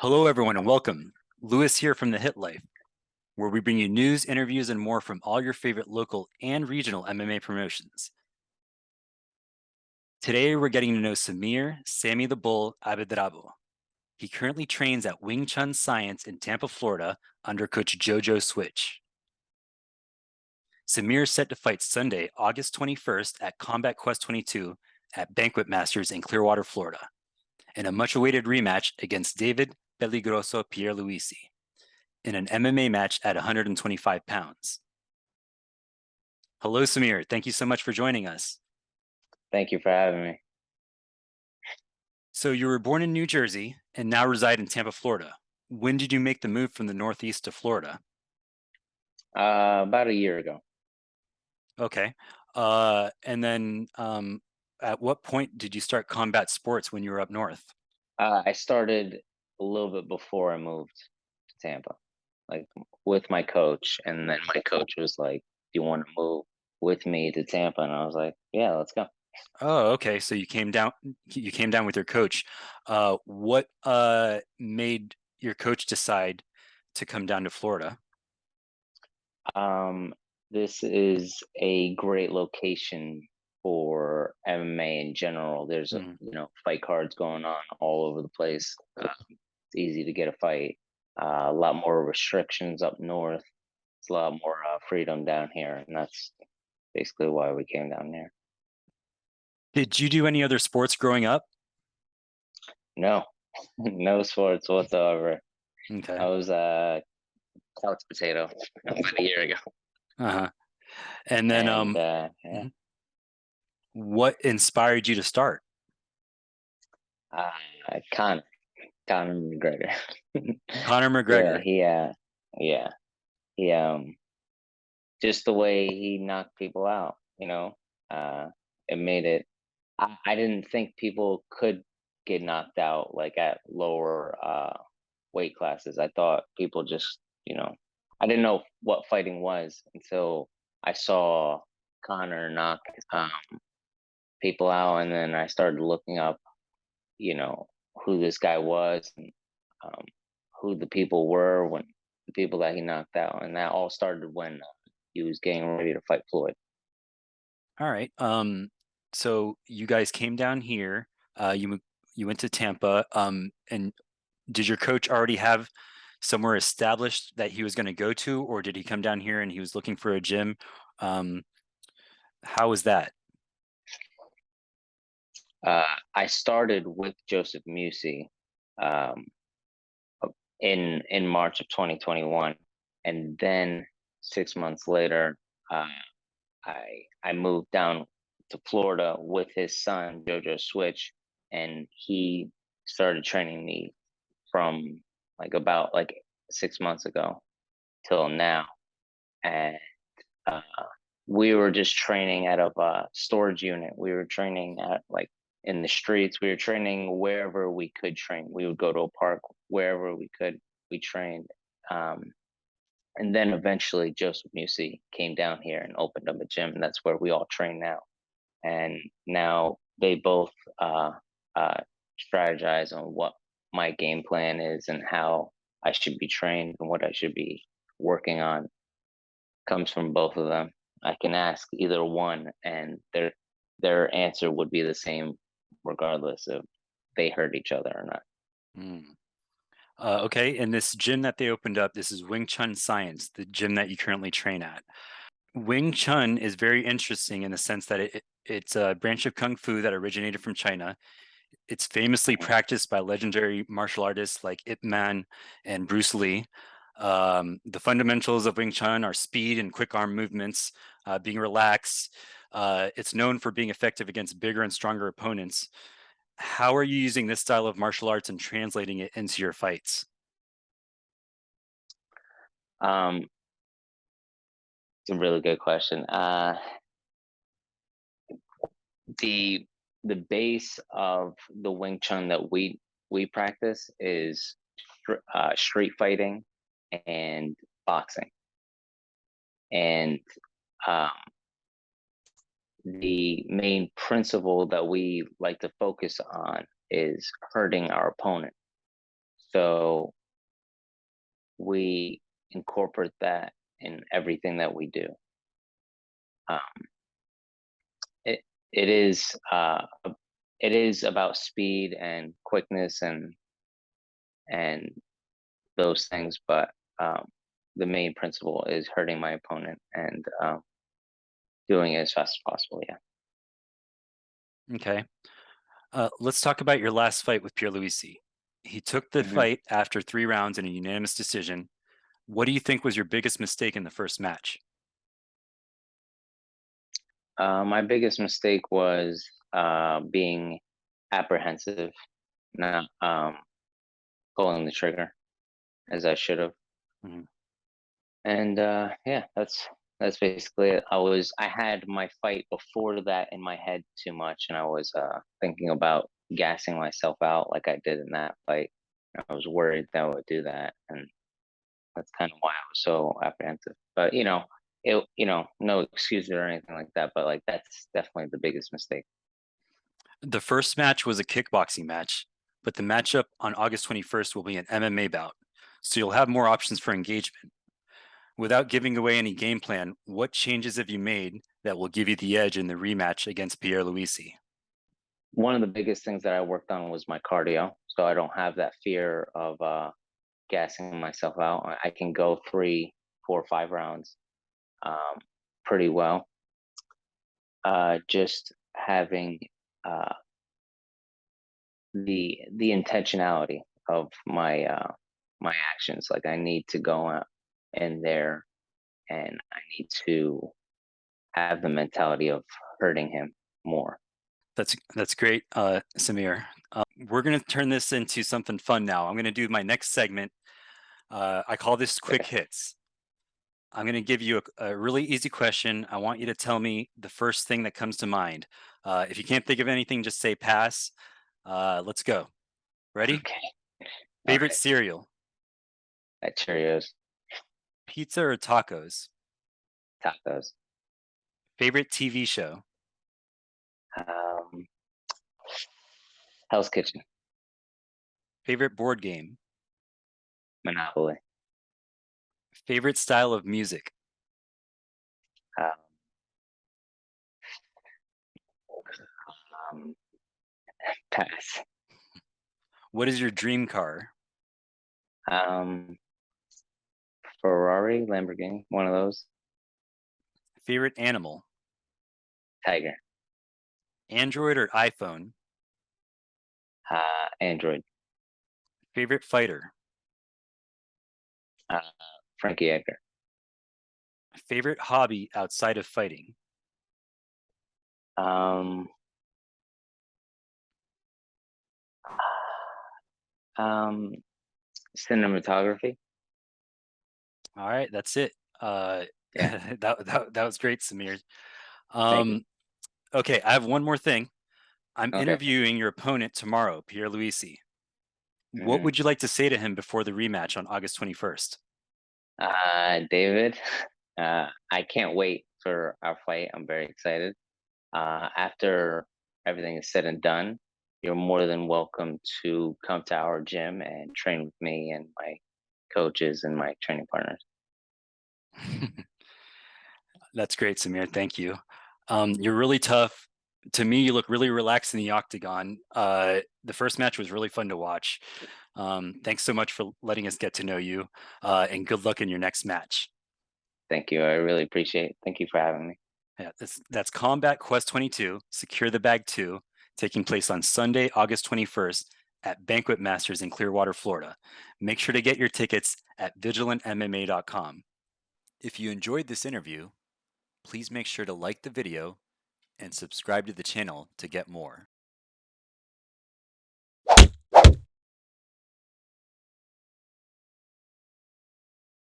Hello, everyone, and welcome. Lewis here from The Hit Life, where we bring you news, interviews, and more from all your favorite local and regional MMA promotions. Today, we're getting to know Sammy the Bull Abedrabbo. He currently trains at Wing Chun Science in Tampa, Florida, under Coach Jojo Switch. Samir is set to fight Sunday, August 21st at Combat Quest 22 at Banquet Masters in Clearwater, Florida, in a much-awaited rematch against David Peligroso Pierluisi in an MMA match at 125 pounds. Hello, Samir. Thank you so much for joining us. Thank you for having me. So you were born in New Jersey and now reside in Tampa, Florida. When did you make the move from the Northeast to Florida? About a year ago. Okay. And then at what point did you start combat sports when you were up north? I started a little bit before I moved to Tampa, like with my coach, and then my coach was like, "Do you want to move with me to Tampa?" And I was like, "Yeah, let's go." Oh, okay. So you came down with your coach. What made your coach decide to come down to Florida? This is a great location for MMA in general. There's Mm. fight cards going on all over the place. It's easy to get a fight. A lot more restrictions up north. It's a lot more freedom down here, and that's basically why we came down here. Did you do any other sports growing up? No, no sports whatsoever. Okay. I was a couch potato about a year ago, Uh-huh. And then and yeah, mhm. What inspired you to start? uh, Con Conor McGregor. Conor Yeah, McGregor. yeah, he just the way he knocked people out. Uh, it made it. I didn't think people could get knocked out like at lower weight classes. I thought people just, I didn't know what fighting was until I saw Connor knock um, people out, and then I started looking up, you know, who this guy was and um, who the people were when the people that he knocked out, and that all started when he was getting ready to fight Floyd. All right. So you guys came down here. You went to Tampa. And did your coach already have somewhere established that he was going to go to, or did he come down here and he was looking for a gym? Um, how was that? I started with Joseph Musi um, in March of 2021, and then 6 months later, uh, I moved down to Florida with his son Jojo Switch, and he started training me from about 6 months ago till now, and uh, we were just training out of a storage unit. We were training at in the streets. We were training wherever we could train. We would go to a park wherever we could. We trained. And then eventually Joseph Musi came down here and opened up a gym, and that's where we all train now. And now they both uh, strategize on what my game plan is and how I should be trained and what I should be working on. Comes from both of them. I can ask either one, and their answer would be the same, regardless if they hurt each other or not. Mm. Okay, and this gym that they opened up, this is Wing Chun Science, the gym that you currently train at. Wing Chun is very interesting in the sense that it's a branch of Kung Fu that originated from China. It's famously Mhm. practiced by legendary martial artists like Ip Man and Bruce Lee. The fundamentals of Wing Chun are speed and quick arm movements, being relaxed. It's known for being effective against bigger and stronger opponents. How are you using this style of martial arts and translating it into your fights? Um, it's a really good question. The the base of the Wing Chun that we practice is street fighting and boxing, and um, the main principle that we like to focus on is hurting our opponent. So we incorporate that in everything that we do. Um, it it is it is about speed and quickness and those things, but the main principle is hurting my opponent and doing it as fast as possible. Yeah. Okay. Let's talk about your last fight with Pierluisi. He took the hmm fight after 3 rounds in a unanimous decision. What do you think was your biggest mistake in the first match? My biggest mistake was being apprehensive, not pulling the trigger as I should have. Mhm. And yeah, that's basically it. I had my fight before that in my head too much, and I was thinking about gassing myself out like I did in that fight. I was worried that I would do that, and that's kind of why I was so apprehensive. But no excuses or anything like that. But like that's definitely the biggest mistake. The first match was a kickboxing match, but the matchup on August 21st will be an MMA bout, so you'll have more options for engagement. Without giving away any game plan, what changes have you made that will give you the edge in the rematch against Pierre Luisi? One of the biggest things that I worked on was my cardio, so I don't have that fear of gassing myself out. I can go 3, 4, 5 rounds um, pretty well. Just having uh, the intentionality of my actions. Like I need to go out in there, and I need to have the mentality of hurting him more. That's great, Samir. We're going to turn this into something fun now. I'm going to do my next segment. I call this quick Okay. hits. I'm going to give you a really easy question. I want you to tell me the first thing that comes to mind. If you can't think of anything, just say pass. Let's go. Ready? Okay. Favorite Okay. cereal? That Cheerios, Pizza or tacos? tacos, Favorite TV show? um, Hell's Kitchen, Favorite board game? Monopoly, Favorite style of music? um, um, pass, What is your dream car? um, Ferrari, Lamborghini, one of those, Favorite animal? Tiger, Android or iPhone? Android, Favorite fighter? uh, Frankie Edgar, Favorite hobby outside of fighting? um, um, cinematography. All right, that's it. Yeah, that was great, Samir. thank you. Um, okay, I have one more thing. I'm Okay. interviewing your opponent tomorrow, Pierre Luisi. What hmm would you like to say to him before the rematch on August 21st? David, I can't wait for our fight. I'm very excited. After everything is said and done, you're more than welcome to come to our gym and train with me and my coaches and my training partners. That's great, Samir. Thank you. You're really tough. To me, you look really relaxed in the octagon. The first match was really fun to watch. Thanks so much for letting us get to know you, and good luck in your next match. Thank you. I really appreciate it. Thank you for having me. Yeah, that's Combat Quest 22, Secure the Bag 2, taking place on Sunday, August 21st at Banquet Masters in Clearwater, Florida. Make sure to get your tickets at vigilantmma.com. If you enjoyed this interview, please make sure to like the video and subscribe to the channel to get more.